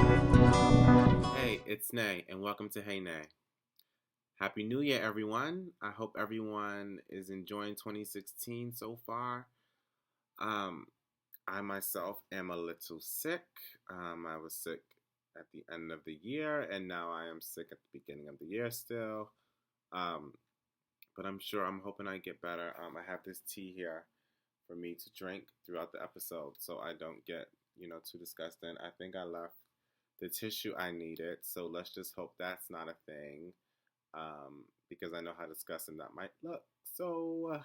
Hey, it's Nay, and welcome to Hey Nay. Happy New Year, everyone. I hope everyone is enjoying 2016 so far. Um, I myself am a little sick. I was sick at the end of the year, and now I am sick at the beginning of the year still. Um, but I'm hoping I get better. I have this tea here for me to drink throughout the episode so I don't get, too disgusting. I think I left the tissue I needed, so let's just hope that's not a thing. Because I know how disgusting that might look. So,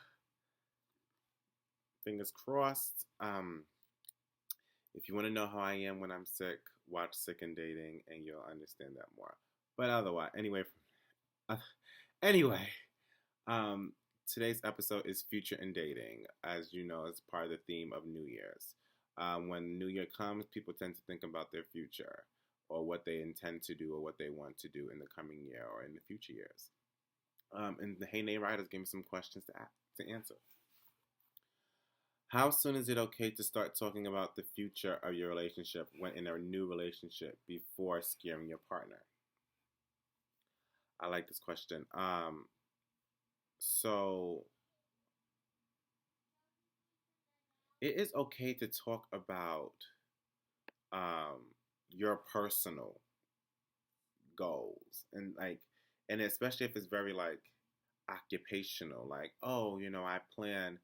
fingers crossed. If you want to know how I am when I'm sick, watch Sick and Dating, and you'll understand that more. But otherwise, uh, anyway, um, today's episode is future and dating. As you know, it's part of the theme of New Year's. When New Year comes, people tend to think about their future or what they intend to do or what they want to do in the coming year or in the future years. And the Hey Nay writers gave me some questions to answer. How soon is it okay to start talking about the future of your relationship when in a new relationship before scaring your partner? I like this question. So it is okay to talk about um, your personal goals and especially if it's very like occupational, like, oh, I plan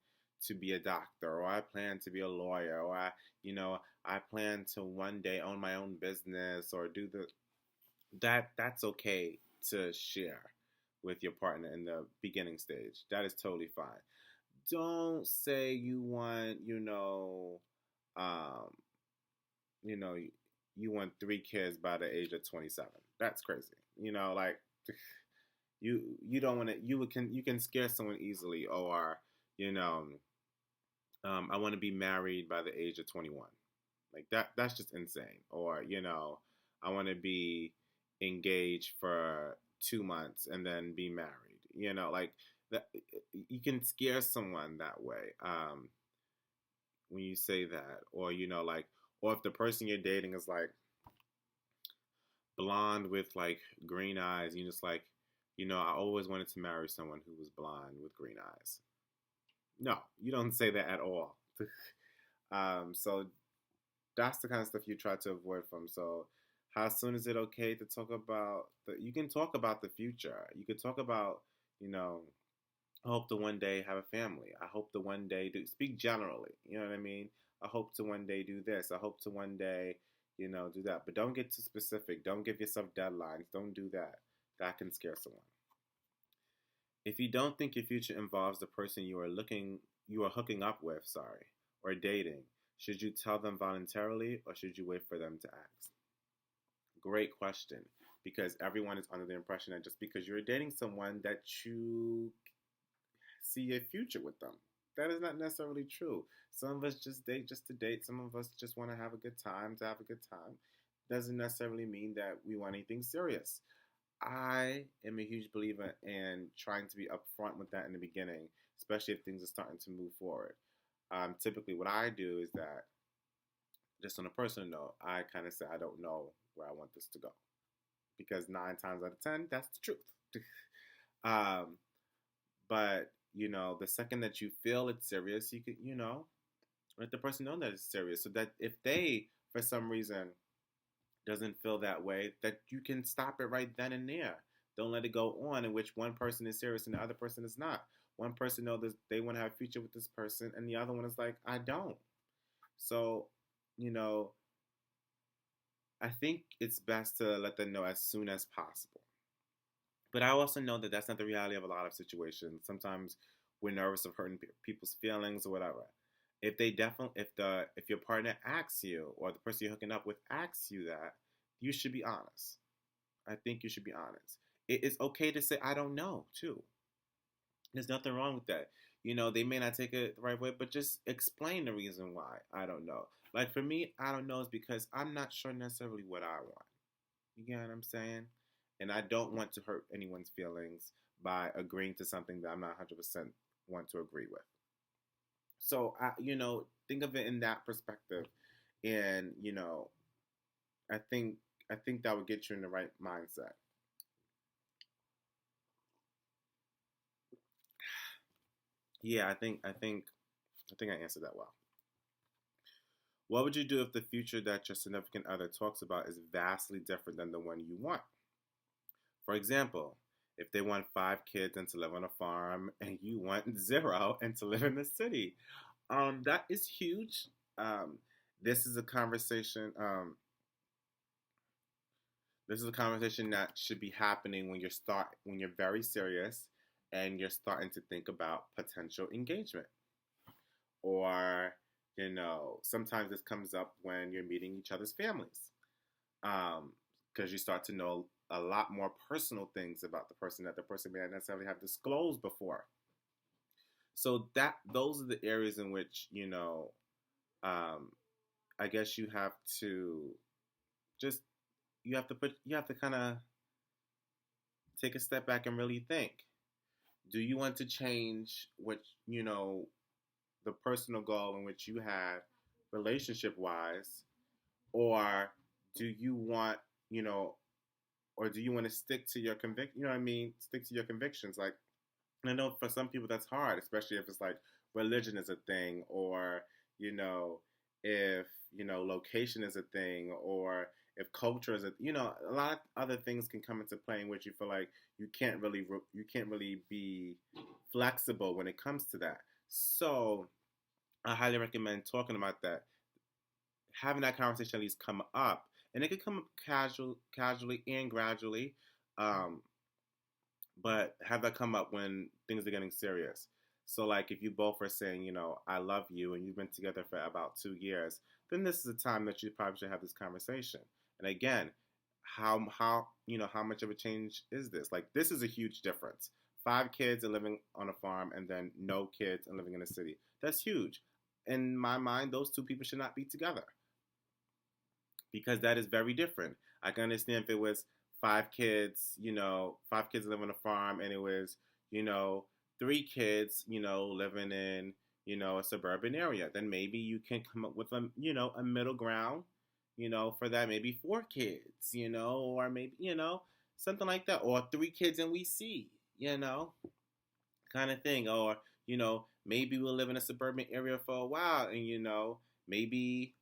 to be a doctor, or I plan to be a lawyer, or I plan to one day own my own business or do that's okay to share with your partner in the beginning stage. That is totally fine. Don't say you want, um, you know, you want three kids by the age of 27. That's crazy. Like you don't want to you can scare someone easily, or you know I want to be married by the age of 21. Like that's just insane. Or I want to be engaged for 2 months and then be married. Like that, you can scare someone that way when you say that. Or like, or if the person you're dating is like blonde with like green eyes, you just like, I always wanted to marry someone who was blonde with green eyes. No, you don't say that at all. So that's the kind of stuff you try to avoid from. So, how soon is it okay to talk about you can talk about the future. You can talk about, you know, I hope to one day have a family. I hope to one day speak generally. You know what I mean? I hope to one day do this. I hope to one day, do that. But don't get too specific. Don't give yourself deadlines. Don't do that. That can scare someone. If you don't think your future involves the person you are hooking up with, or dating, should you tell them voluntarily or should you wait for them to ask? Great question. Because everyone is under the impression that just because you're dating someone that you see a future with them. That is not necessarily true. Some of us just date just to date. Some of us just want to have a good time to have a good time. Doesn't necessarily mean that we want anything serious. I am a huge believer in trying to be upfront with that in the beginning, especially if things are starting to move forward. Typically, what I do is that, just on a personal note, I kind of say I don't know where I want this to go because 9 times out of 10, that's the truth. um, but the second that you feel it's serious, you can let the person know that it's serious, so that if they for some reason doesn't feel that way, that you can stop it right then and there. Don't let it go on in which one person is serious and the other person is not. One person knows that they want to have a future with this person, and the other one is like, I don't. So, you know, I think it's best to let them know as soon as possible. But I also know that that's not the reality of a lot of situations. Sometimes we're nervous of hurting people's feelings or whatever. If your partner asks you, or the person you're hooking up with asks you that, you should be honest. I think you should be honest. It is okay to say I don't know too. There's nothing wrong with that. They may not take it the right way, but just explain the reason why I don't know. Like for me, I don't know is because I'm not sure necessarily what I want. You get what I'm saying? And I don't want to hurt anyone's feelings by agreeing to something that I'm not 100% want to agree with. So, think of it in that perspective. And, I think think that would get you in the right mindset. Yeah, I think I answered that well. What would you do if the future that your significant other talks about is vastly different than the one you want? For example, if they want 5 kids and to live on a farm, and you want zero and to live in the city, that is huge. Um, this is a conversation. This is a conversation that should be happening when you're very serious and you're starting to think about potential engagement. Or, sometimes this comes up when you're meeting each other's families, because you start to know a lot more personal things about the person that the person may not necessarily have disclosed before. So that those are the areas in which um, I guess you have to just you have to kind of take a step back and really think. Do you want to change what the personal goal in which you had relationship wise, or do you want you know or do you want to stick to your convict you know what I mean stick to your convictions? Like, I know for some people that's hard, especially if it's like religion is a thing, or you know, if location is a thing, or if culture is a lot of other things can come into play in which you feel like you can't really be flexible when it comes to that. So I highly recommend talking about that, having that conversation at least come up, and it could come up casually and gradually. Um, but have that come up when things are getting serious. So, like, if you both are saying, I love you, and you've been together for about 2 years, then this is a time that you probably should have this conversation. And again, how much of a change is this? Like, this is a huge difference. 5 kids and living on a farm, and then no kids and living in a city. That's huge. In my mind, those two people should not be together, because that is very different. I can understand if it was 5 kids, 5 kids live on a farm, and it was, you know, 3 kids, living in, a suburban area. Then maybe you can come up with a middle ground, for that. Maybe 4 kids, or maybe, something like that, or 3 kids and we see, kind of thing, or maybe we'll live in a suburban area for a while, and maybe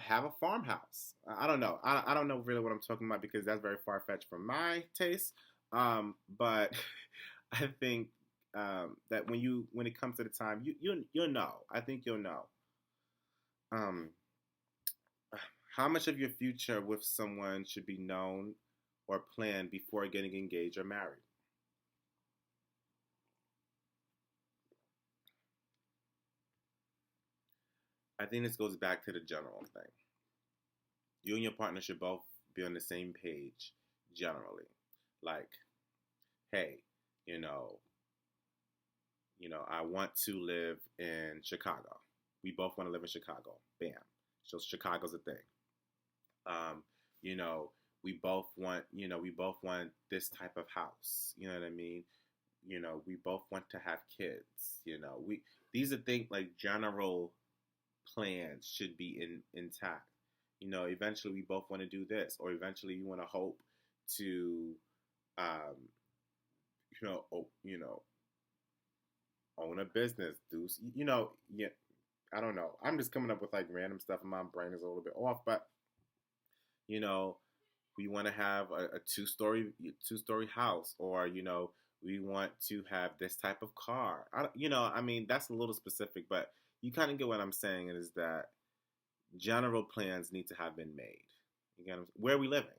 have a farmhouse. I don't know. I don't know really what I'm talking about, because that's very far fetched for my taste. But I think that when it comes to the time, you'll know. I think you'll know. Um, how much of your future with someone should be known or planned before getting engaged or married? I think this goes back to the general thing. You and your partner should both be on the same page generally. Like, hey, you know, I want to live in Chicago. We both want to live in Chicago. Bam. So Chicago's a thing. Um, you know, we both want this type of house. You know what I mean? We both want to have kids. These are things like general plans should be intact. Eventually we both want to do this, or eventually you want to hope to, um, own a business, do yeah. I don't know. I'm just coming up with like random stuff, and my brain is a little bit off. But you know, we want to have a two story house, or we want to have this type of car. I mean, that's a little specific, but you kind of get what I'm saying. Is that general plans need to have been made. Again, where are we living?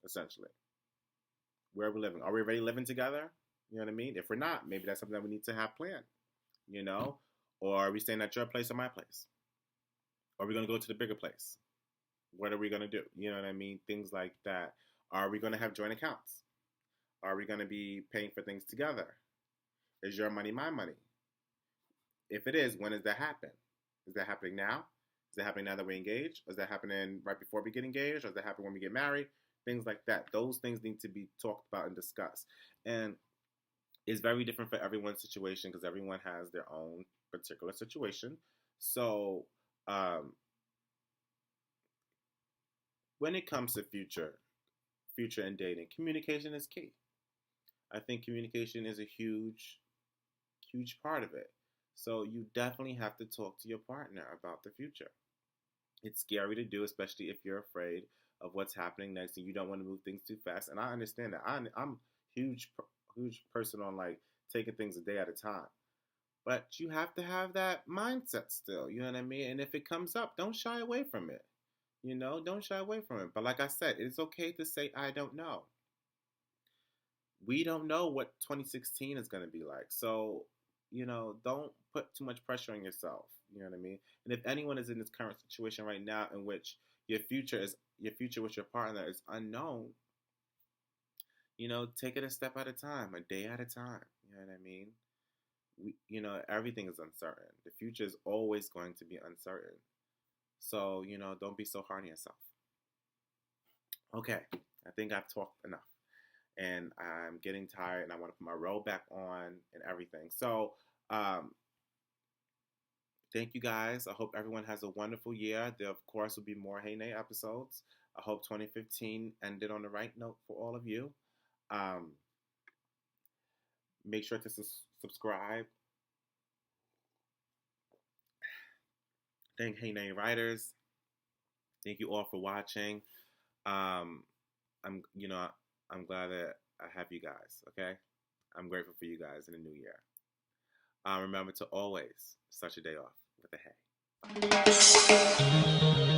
Essentially, where are we living? Are we already living together? You know what I mean? If we're not, maybe that's something that we need to have planned. You know, or are we staying at your place or my place? Or are we going to go to the bigger place? What are we going to do? You know what I mean? Things like that. Are we going to have joint accounts? Are we going to be paying for things together? Is your money my money? If it is, when does that happen? Is that happening now? Is that happening now that we're engaged? Or is that happening right before we get engaged? Or is that happening when we get married? Things like that. Those things need to be talked about and discussed. And it's very different for everyone's situation, because everyone has their own particular situation. So, um, when it comes to future and dating, communication is key. I think communication is a huge part of it. So you definitely have to talk to your partner about the future. It's scary to do, especially if you're afraid of what's happening next and you don't want to move things too fast. And I understand that. I'm huge person on like taking things a day at a time. But you have to have that mindset still. You know what I mean? And if it comes up, don't shy away from it. Don't shy away from it. But like I said, it's okay to say I don't know. We don't know what 2016 is going to be like. So, don't put too much pressure on yourself. You know what I mean? And if anyone is in this current situation right now in which your future with your partner is unknown, take it a step at a time, a day at a time. You know what I mean? Everything is uncertain. The future is always going to be uncertain. So, don't be so hard on yourself. Okay, I think I've talked enough. And I'm getting tired and I want to put my robe back on and everything. So, thank you guys. I hope everyone has a wonderful year. There, of course, will be more Hey Nay episodes. I hope 2015 ended on the right note for all of you. Make sure to subscribe. Thank Hey Nay Writers. Thank you all for watching. I'm glad that I have you guys. Okay, I'm grateful for you guys in the new year. Remember to always start your day off with a hey.